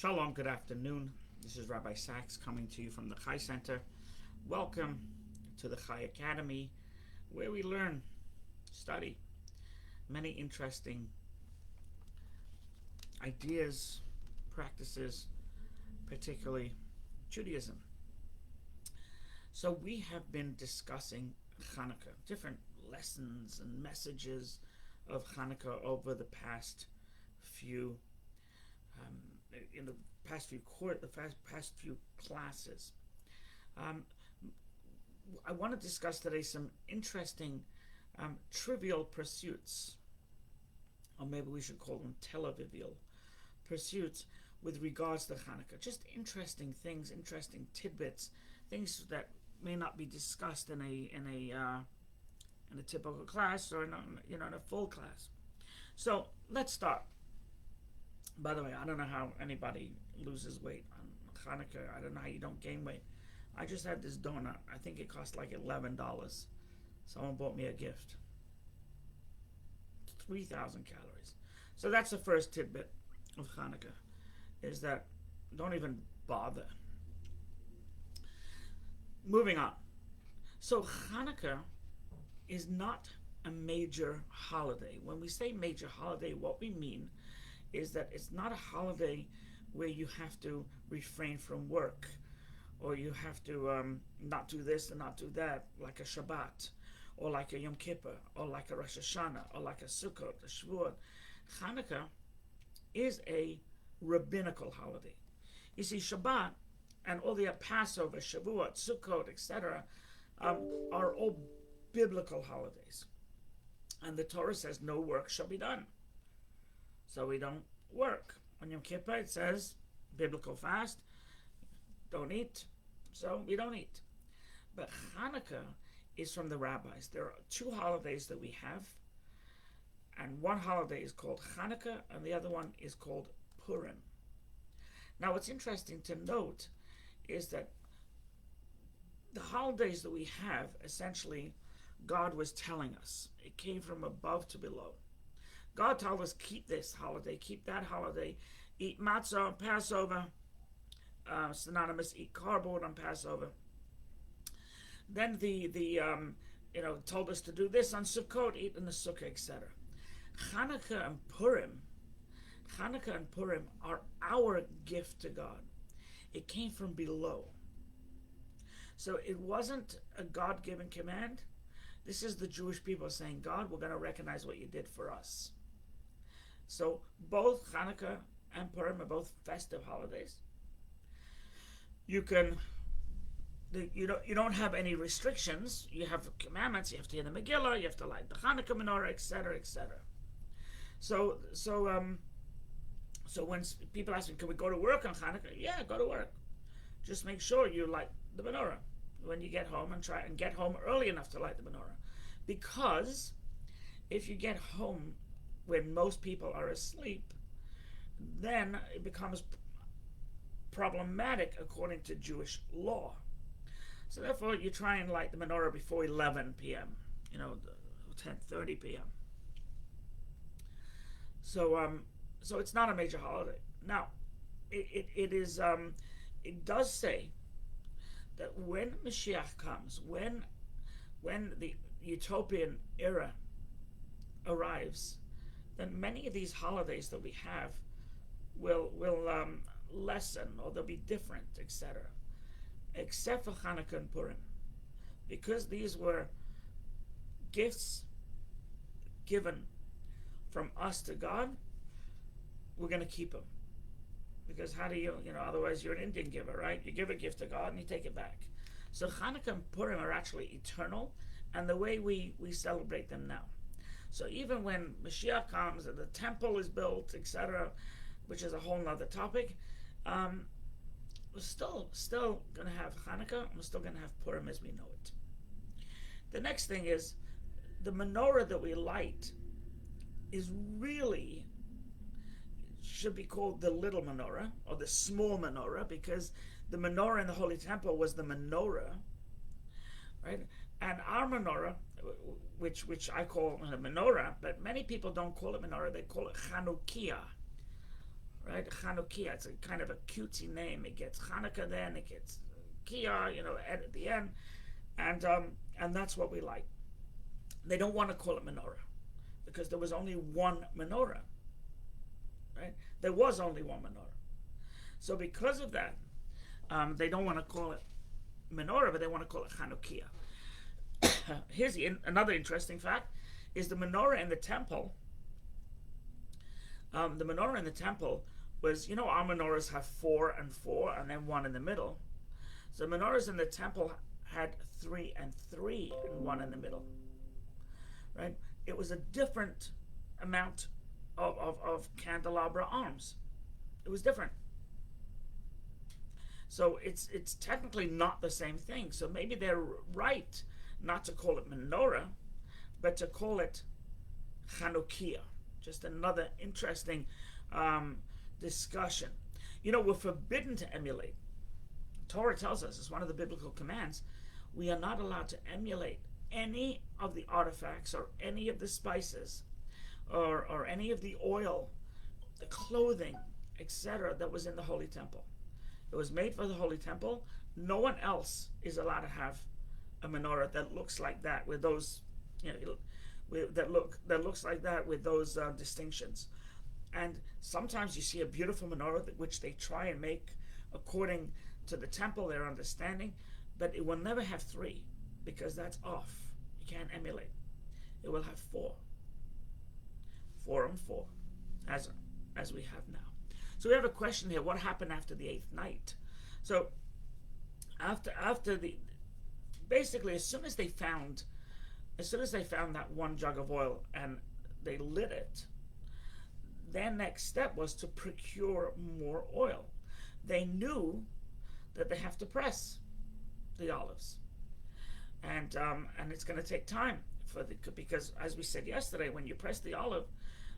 Shalom, good afternoon. This is Rabbi Sachs coming to you from the Chai Center. Welcome to the Chai Academy, where we learn, study many interesting ideas, practices, particularly Judaism. So we have been discussing Chanukah, different lessons and messages of Chanukah over the past few past few classes. I want to discuss today some interesting trivial pursuits, or maybe we should call them televivial pursuits with regards to Hanukkah. Just interesting things, interesting tidbits, things that may not be discussed in a typical class or in a full class. So let's start. By the way, I don't know how anybody loses weight on Hanukkah. I don't know how you don't gain weight. I just had this donut. I think it cost like $11. Someone bought me a gift. 3,000 calories. So that's the first tidbit of Hanukkah, is that don't even bother. Moving on. So Hanukkah is not a major holiday. When we say major holiday, what we mean is that it's not a holiday where you have to refrain from work, or you have to not do this and not do that, like a Shabbat, or like a Yom Kippur, or like a Rosh Hashanah, or like a Sukkot, a Shavuot. Hanukkah is a rabbinical holiday. You see, Shabbat and all the Passover, Shavuot, Sukkot, etc., are all biblical holidays. And the Torah says no work shall be done. So we don't work. On Yom Kippur it says, biblical fast, don't eat, so we don't eat. But Hanukkah is from the rabbis. There are two holidays that we have, and one holiday is called Hanukkah, and the other one is called Purim. Now what's interesting to note is that the holidays that we have, essentially, God was telling us. It came from above to below. God told us, keep this holiday, keep that holiday, eat matzah on Passover, synonymous, eat cardboard on Passover. Then told us to do this on Sukkot, eat in the Sukkah, etc. Chanukah and Purim are our gift to God. It came from below. So it wasn't a God-given command. This is the Jewish people saying, God, we're going to recognize what you did for us. So both Hanukkah and Purim are both festive holidays. You don't have any restrictions. You have commandments. You have to hear the Megillah. You have to light the Hanukkah menorah, etc., etc. So when people ask me, can we go to work on Hanukkah? Yeah, go to work. Just make sure you light the menorah when you get home, and try and get home early enough to light the menorah. Because if you get home when most people are asleep, then it becomes problematic according to Jewish law. So therefore, you try and light the menorah before 11 p.m., 10:30 p.m. So it's not a major holiday. Now, it does say that when Mashiach comes, when the utopian era arrives, then many of these holidays that we have will lessen, or they'll be different, etc. Except for Hanukkah and Purim, because these were gifts given from us to God. We're going to keep them, because how do otherwise you're an Indian giver, right? You give a gift to God and you take it back. So Hanukkah and Purim are actually eternal, and the way we celebrate them now. So even when Mashiach comes and the temple is built, etc., which is a whole nother topic, we're still going to have Hanukkah, and we're still going to have Purim as we know it. The next thing is, the menorah that we light is really, should be called the little menorah, or the small menorah, because the menorah in the Holy Temple was the menorah, right? And our menorah, which I call a menorah, but many people don't call it menorah, they call it Chanukah, right? Chanukah. It's a kind of a cutesy name. It gets Chanukah, then it gets Kia, at the end, and that's what we like. They don't want to call it menorah because there was only one menorah, right? There was only one menorah. So because of that, they don't want to call it menorah, but they want to call it Chanukah. Here's another interesting fact: is the menorah in the temple. The menorah in the temple was, our menorahs have 4 and 4, and then one in the middle. So the menorahs in the temple had 3 and 3, and one in the middle. Right? It was a different amount of candelabra arms. It was different. So it's technically not the same thing. So maybe they're right not to call it menorah, but to call it Chanukah. Just another interesting discussion. We're forbidden to emulate. Torah tells us, it's one of the biblical commands, we are not allowed to emulate any of the artifacts or any of the spices or any of the oil, the clothing, etc. that was in the Holy Temple. It was made for the Holy Temple. No one else is allowed to have a menorah that looks like that with those, that looks like that with those distinctions. And sometimes you see a beautiful menorah which they try and make according to the temple, their understanding, but it will never have 3 because that's off. You can't emulate. It will have 4 and 4, as we have now. So we have a question here: what happened after the 8th night? So after basically as soon as they found that one jug of oil and they lit it, their next step was to procure more oil. They knew that they have to press the olives, and it's going to take time because, as we said yesterday, when you press the olive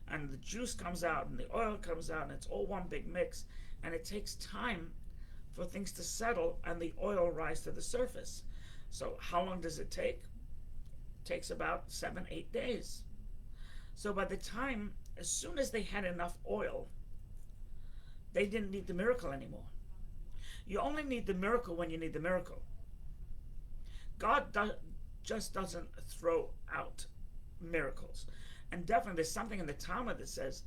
and the juice comes out and the oil comes out and it's all one big mix, and it takes time for things to settle and the oil rise to the surface. So how long does it take? It takes about 7-8 days. So by the time, as soon as they had enough oil, they didn't need the miracle anymore. You only need the miracle when you need the miracle. God just doesn't throw out miracles. And definitely there's something in the Talmud that says,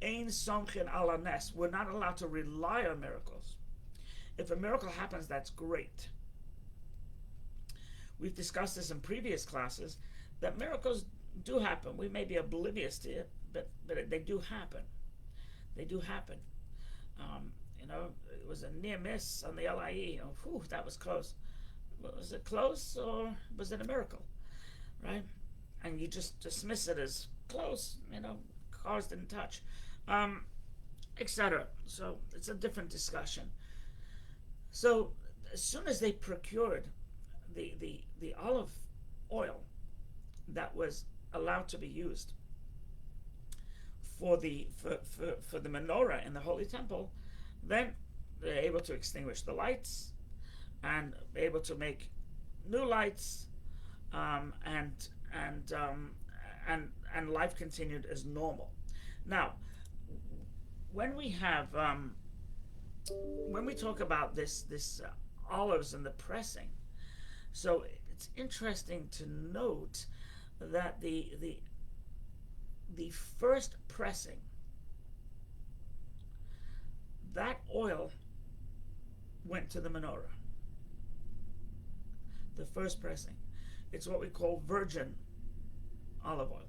Ein somchin ala nes. We're not allowed to rely on miracles. If a miracle happens, that's great. We've discussed this in previous classes, that miracles do happen. We may be oblivious to it, but they do happen. They do happen. It was a near miss on the LIE. That was close. Was it close or was it a miracle? Right? And you just dismiss it as close. Cars didn't touch, etc. So it's a different discussion. So as soon as they procured the olive oil that was allowed to be used for the menorah in the Holy Temple, then they're able to extinguish the lights and be able to make new lights, and life continued as normal. Now, when we talk about this olives and the pressing, so it's interesting to note that the first pressing, that oil went to the menorah. The first pressing. It's what we call virgin olive oil.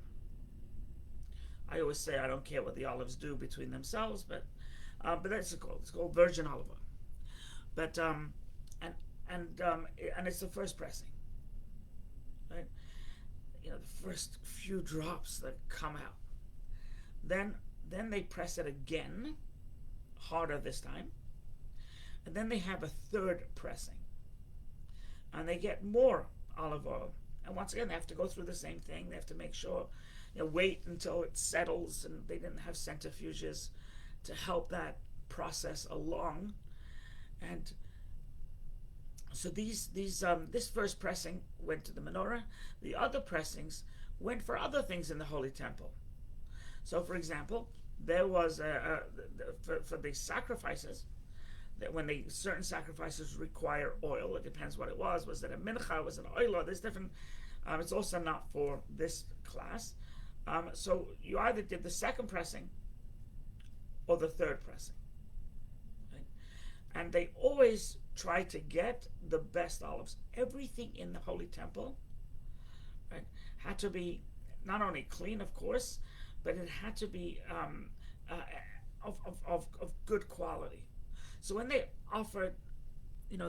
I always say I don't care what the olives do between themselves, but that's called. It's called virgin olive oil. But and it's the first pressing, right? The first few drops that come out. Then they press it again, harder this time, and then they have a third pressing, and they get more olive oil. And once again, they have to go through the same thing. They have to make sure, wait until it settles, and they didn't have centrifuges to help that process along. And so this first pressing went to the menorah. The other pressings went for other things in the Holy Temple. So, for example, there was for the sacrifices, that when certain sacrifices require oil, it depends what it was. Was it a mincha? Was it an oil? There's different. It's also not for this class. So you either did the second pressing or the third pressing, right? And they always try to get the best olives. Everything in the Holy Temple, right, had to be not only clean, of course, but it had to be of good quality. So when they offered, an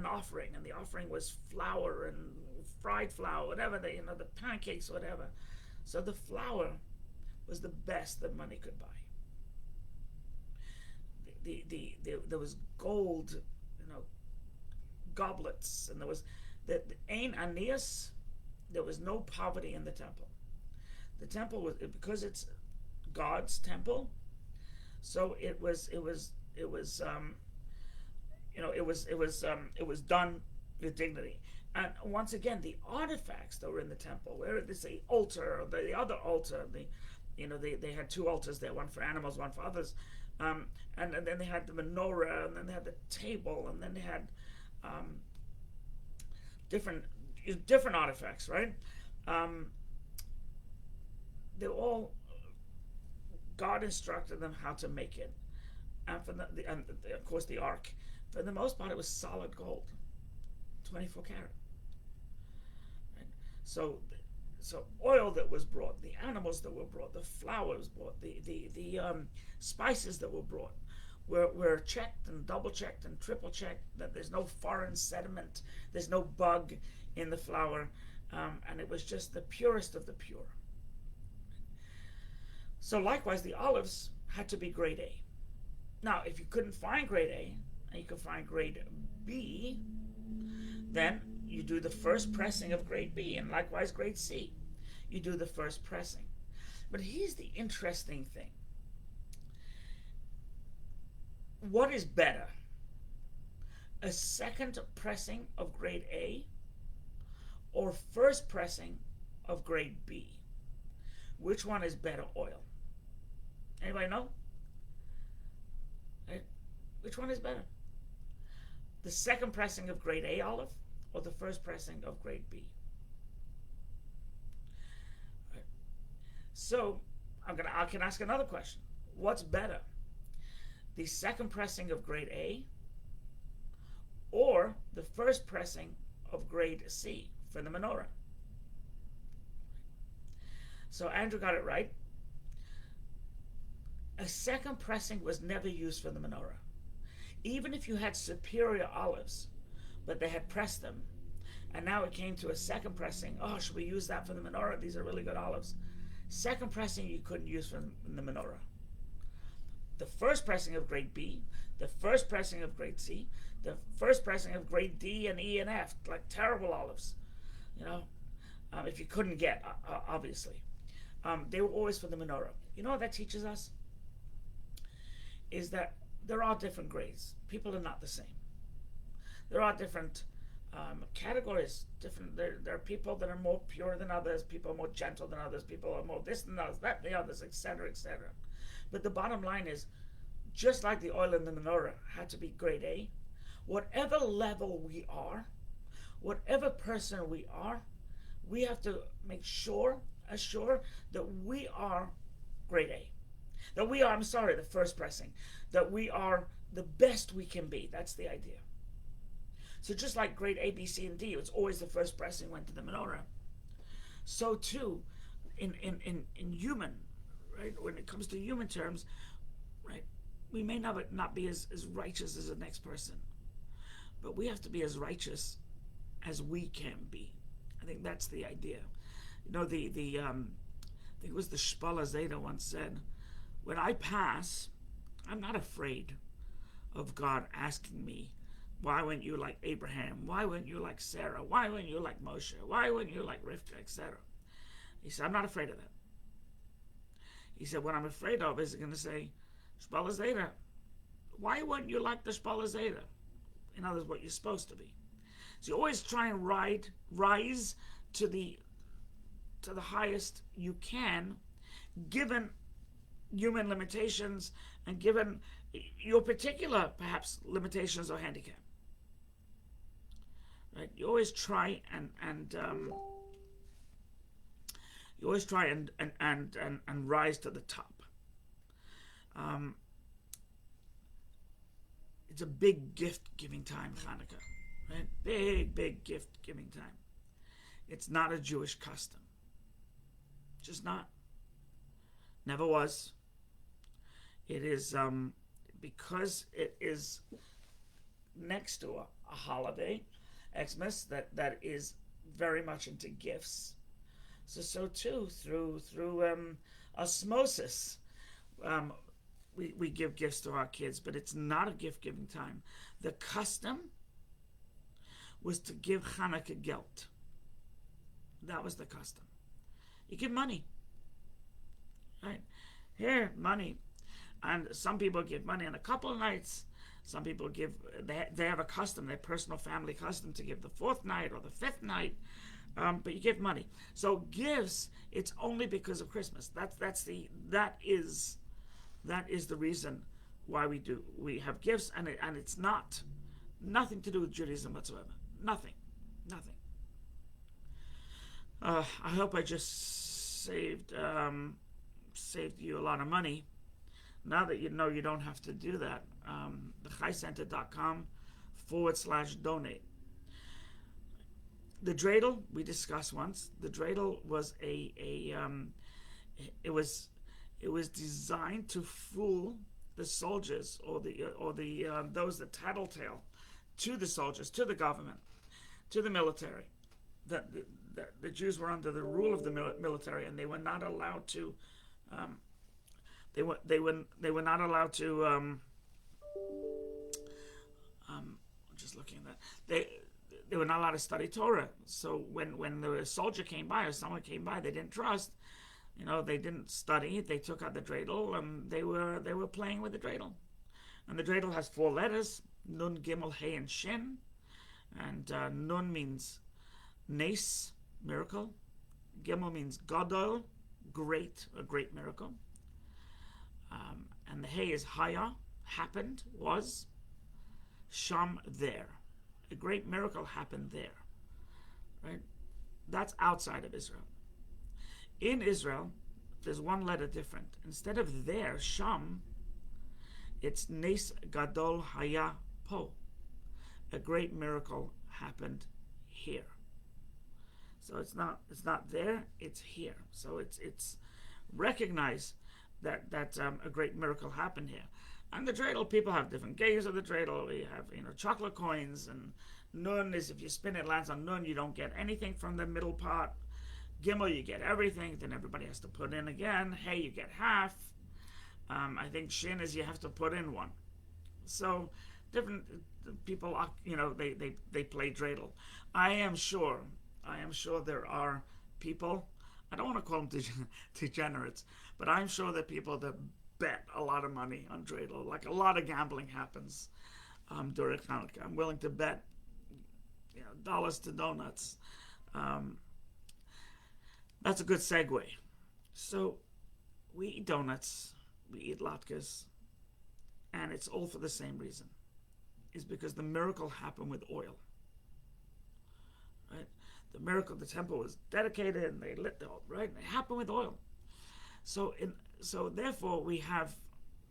offering, and the offering was flour and fried flour, whatever the pancakes, whatever. So the flour was the best that money could buy. There was gold, goblets, and there was the Ein Anias. There was no poverty in the temple. The temple was, because it's God's temple, so it was done with dignity. And once again, the artifacts that were in the temple, where there's the altar, the other altar, they had two altars there, one for animals, one for others, and then they had the menorah, and then they had the table, and then they had different artifacts, right? They all, God instructed them how to make it, and of course the ark. For the most part, it was solid gold, 24 karat. Right? So oil that was brought, the animals that were brought, the flowers brought, the spices that were brought were checked and double checked and triple checked that there's no foreign sediment, there's no bug in the flour, and it was just the purest of the pure. So likewise, the olives had to be grade A. Now, if you couldn't find grade A, and you could find grade B, then you do the first pressing of grade B, and likewise grade C. You do the first pressing. But here's the interesting thing. What is better? A second pressing of grade A or first pressing of grade B? Which one is better oil? Anybody know? Right? Which one is better? The second pressing of grade A olive or the first pressing of grade B? Right. So I can ask another question. What's better? The second pressing of grade A or the first pressing of grade C for the menorah? So Andrew got it right. A second pressing was never used for the menorah. Even if you had superior olives, but they had pressed them, and now it came to a second pressing, should we use that for the menorah? These are really good olives. Second pressing you couldn't use for the menorah. The first pressing of grade B, the first pressing of grade C, the first pressing of grade D and E and F, like terrible olives, if you couldn't get, obviously. They were always for the menorah. You know what that teaches us? Is that there are different grades. People are not the same. There are different categories. There are people that are more pure than others. People are more gentle than others. People are more this than others, that, the others, etc., etc. But the bottom line is, just like the oil in the menorah had to be grade A, whatever level we are, whatever person we are, we have to make assure that we are grade A. That we are, the first pressing. That we are the best we can be. That's the idea. So just like grade A, B, C, and D, it's always the first pressing went to the menorah. So too, in human, right? When it comes to human terms, right? We may not be as righteous as the next person, but we have to be as righteous as we can be. I think that's the idea. I think it was the Shpala Zeta once said, when I pass, I'm not afraid of God asking me, why weren't you like Abraham? Why weren't you like Sarah? Why weren't you like Moshe? Why weren't you like Rivka, etc.? He said, I'm not afraid of that. He said, what I'm afraid of is going to say, Shpala Zeta, why weren't you like the Shpala Zeta? In other words, what you're supposed to be. So you always try and rise to the highest you can, given human limitations and given your particular, perhaps, limitations or handicap. Right? You always try and rise to the top. It's a big gift giving time, Chanukah. Right? Big gift giving time. It's not a Jewish custom. Just not. Never was. It is because it is next to a holiday, Xmas, that is very much into gifts. So too through osmosis, we give gifts to our kids, but it's not a gift giving time. The custom was to give Chanukah gelt. That was the custom. You give money, right? Here, money. And some people give money on a couple of nights. Some people give, they have a custom, their personal family custom, to give the fourth night or the fifth night. But you give money. So gifts, it's only because of Christmas. That is the reason why we have gifts, and it's nothing to do with Judaism whatsoever. Nothing. I hope I just saved you a lot of money. Now that you know you don't have to do that, thechaicenter.com/donate. The dreidel we discussed once. The dreidel was it was designed to fool the soldiers or the those that tattletale to the soldiers, to the government, to the military. The Jews were under the rule of the military, and they were not allowed to. They were not allowed to. Just looking at that, they were not allowed to study Torah. So when the soldier came by or someone came by they didn't trust, they didn't study. They took out the dreidel and they were playing with the dreidel. And the dreidel has 4 letters: Nun, Gimel, Hey, and Shin. And Nun means nes, miracle. Gimel means Gadol, great, a great miracle. And the Hey is Haya, happened, was. Sham, there. A great miracle happened there. Right? That's outside of Israel. In Israel, there's 1 letter different. Instead of there, Sham, it's Nes Gadol Haya Po. A great miracle happened here. So it's not there, it's here. So it's recognize that a great miracle happened here. And the dreidel, people have different games of the dreidel. We have chocolate coins, and Nun is, if you spin it, lands on Nun, you don't get anything from the middle part. Gimel, you get everything. Then everybody has to put in again. Hey, you get half. I think Shin is you have to put in 1. So different people, they play dreidel. I am sure there are people. I don't want to call them degenerates, but I'm sure that people that bet a lot of money on dreidel, like a lot of gambling happens during Chanukah. I'm willing to bet dollars to donuts. That's a good segue. So we eat donuts, we eat latkes, and it's all for the same reason. It's because the miracle happened with oil. Right? The miracle, the temple was dedicated, and they lit the oil, right? And it happened with oil. So therefore we have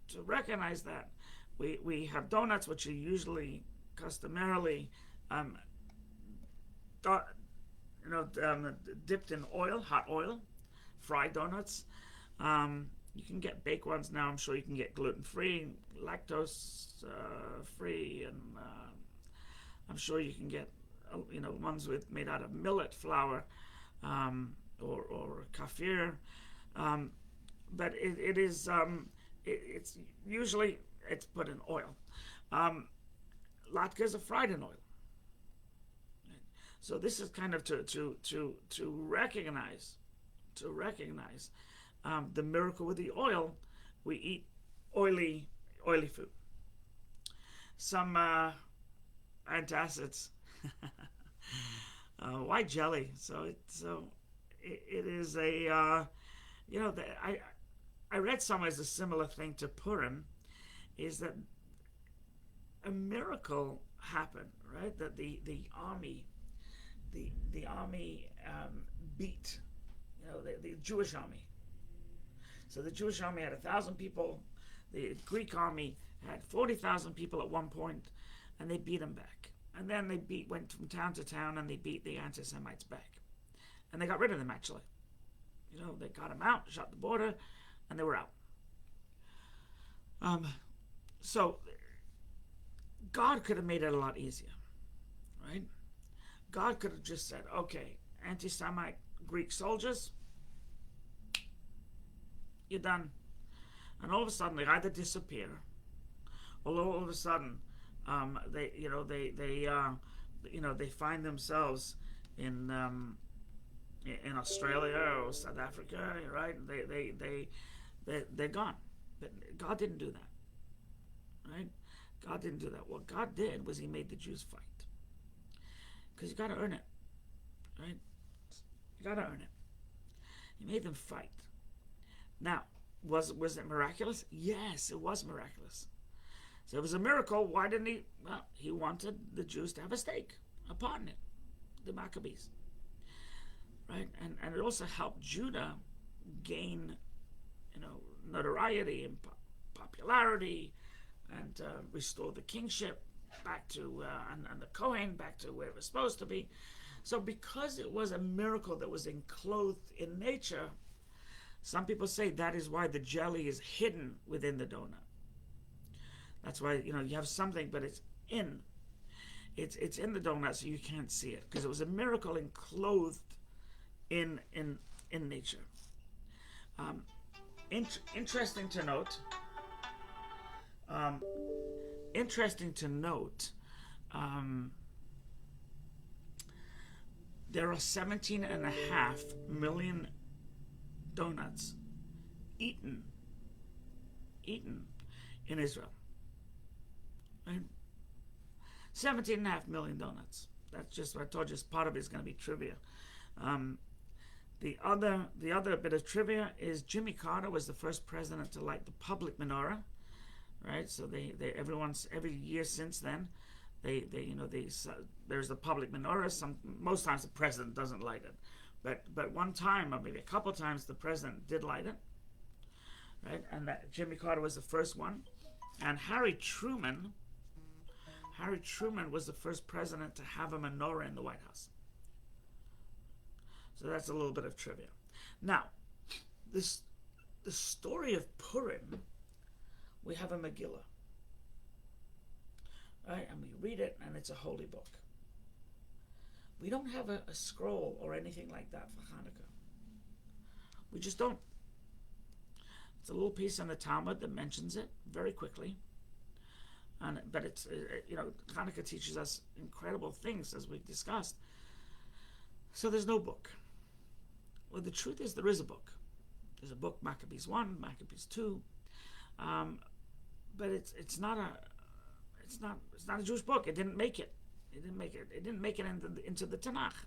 to recognize that we have donuts, which are usually customarily dipped in oil, hot oil, fried donuts. You can get baked ones now. I'm sure you can get gluten-free, lactose-free, and I'm sure you can get ones made out of millet flour or kefir. But it's usually it's put in oil. Latkes are fried in oil. So this is kind of to recognize the miracle with the oil. We eat oily food. Some antacids. Why jelly? So it is a I read somewhere as a similar thing to Purim, is that a miracle happened, right? That the army, the army beat, the Jewish army. So the Jewish army had 1,000 people. The Greek army had 40,000 people at one point, and they beat them back. And then they went from town to town, and they beat the anti-Semites back. And they got rid of them, actually. They got them out, shut the border, and they were out. So God could have made it a lot easier, right? God could have just said, okay, anti-Semite Greek soldiers, you're done. And all of a sudden they either disappear, or all of a sudden they find themselves in Australia or South Africa, right? They're gone. But God didn't do that, right? God didn't do that. What God did was He made the Jews fight, because you got to earn it, right? You got to earn it. He made them fight. Now, was it miraculous? Yes, it was miraculous. So it was a miracle. Why didn't He? Well, He wanted the Jews to have a stake, a part in it, the Maccabees, right? And it also helped Judah gain, notoriety and popularity, and restore the kingship back to and the Kohen back to where it was supposed to be. So because it was a miracle that was enclosed in nature, some people say that is why the jelly is hidden within the donut. That's why you have something, but it's in the donut, so you can't see it, because it was a miracle enclosed in nature. Interesting to note. There are 17.5 million donuts eaten in Israel. Right? 17.5 million donuts. That's just what I told you. Part of it is going to be trivia. The other bit of trivia is Jimmy Carter was the first president to light the public menorah, right? So every year since then, there's the public menorah. Most times the president doesn't light it, but one time, or maybe a couple times, the president did light it, right? And that Jimmy Carter was the first one, and Harry Truman was the first president to have a menorah in the White House. So that's a little bit of trivia. Now, the story of Purim, we have a Megillah, right? And we read it, and it's a holy book. We don't have a scroll or anything like that for Chanukah. We just don't. It's a little piece in the Talmud that mentions it very quickly. But it's, Chanukah teaches us incredible things, as we've discussed. So there's no book. Well, the truth is there is a book. There's a book, Maccabees 1, Maccabees 2, but it's not a Jewish book. It didn't make it. It didn't make it into the Tanakh.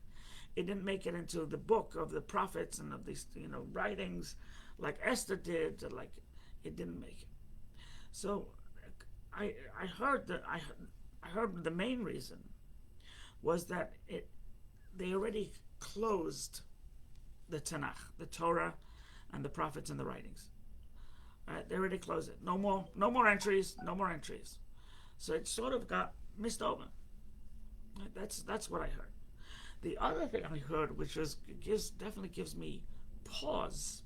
It didn't make it into the book of the prophets and of these writings like Esther did. It didn't make it. So I heard the main reason was that they already closed the Tanakh, the Torah, and the prophets and the writings. Right? They already closed it. No more entries. So it sort of got missed over. Right? That's what I heard. The other thing I heard, which definitely gives me pause,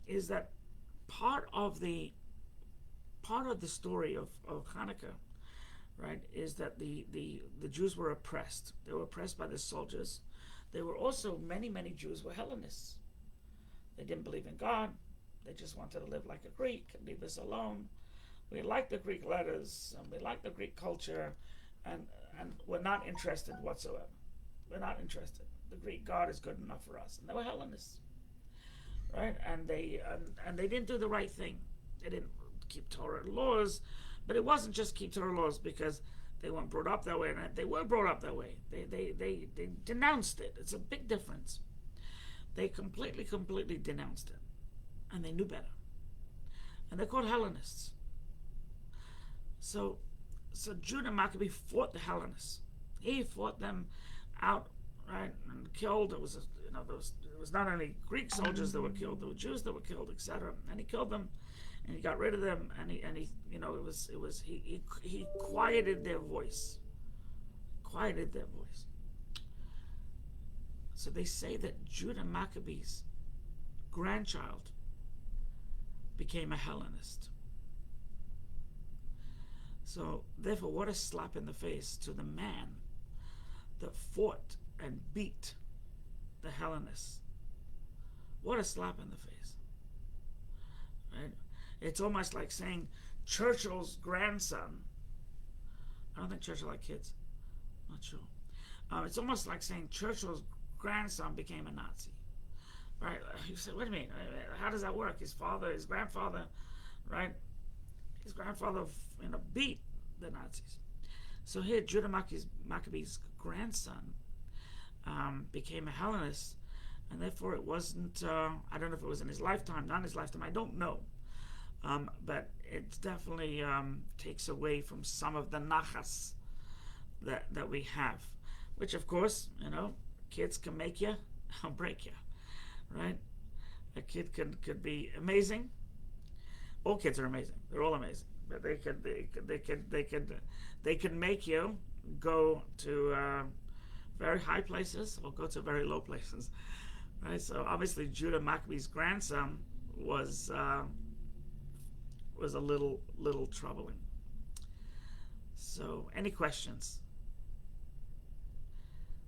is that part of the story of Chanukah, right, is that the Jews were oppressed. They were oppressed by the soldiers. There were also many Jews were Hellenists. They didn't believe in God. They just wanted to live like a Greek and leave us alone. We like the Greek letters and we like the Greek culture, and we're not interested whatsoever. We're not interested. The Greek God is good enough for us. And they were Hellenists, right? And they didn't do the right thing. They didn't keep Torah laws, but it wasn't just keep Torah laws because they weren't brought up that way. And they were brought up that way. They denounced it. It's a big difference. They completely denounced it. and they knew better. And they're called Hellenists. So Judah Maccabee fought the Hellenists. He fought them out, right, and killed. It was there was not only Greek soldiers that were killed, there were Jews that were killed, etc. And he killed them, and he got rid of them, and he he quieted their voice, So they say that Judah Maccabee's grandchild became a Hellenist. So therefore, what a slap in the face to the man that fought and beat the Hellenists. What a slap in the face. Right? It's almost like saying Churchill's grandson. I don't think Churchill had kids. Not sure. It's almost like saying Churchill's grandson became a Nazi. Right? You say, wait a minute, how does that work? His grandfather, right? His grandfather, beat the Nazis. So here, Judah Maccabee's grandson became a Hellenist, and therefore it wasn't, I don't know if it was in his lifetime, not in his lifetime, I don't know. But it definitely takes away from some of the nachas that we have, which of course, kids can make you or break you, right? A kid could be amazing. All kids are amazing. They're all amazing, but they could make you go to very high places or go to very low places, right? So obviously Judah Maccabee's grandson was a little troubling. So any questions?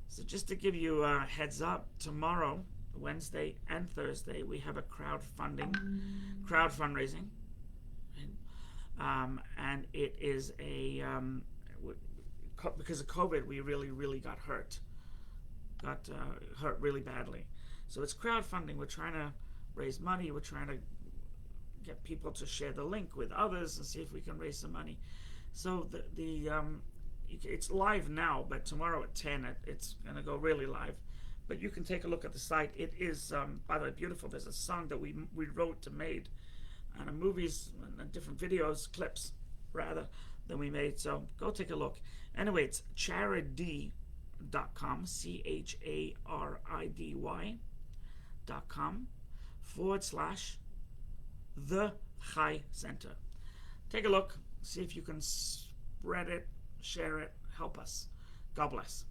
So just to give you a heads up, tomorrow, Wednesday and Thursday, we have a crowd fundraising, and it is because of COVID, we really got hurt really badly. So it's crowdfunding. We're trying to raise money. We're trying to get people to share the link with others and see if we can raise some money. So it's live now, but tomorrow at 10, it's going to go really live. But you can take a look at the site. It is, by the way, beautiful. There's a song that we wrote and made, and movies and different videos, clips, rather, that we made. So go take a look. Anyway, it's charidy.com, CHARID.com/The Chai Center. Take a look. See if you can spread it, share it, help us. God bless.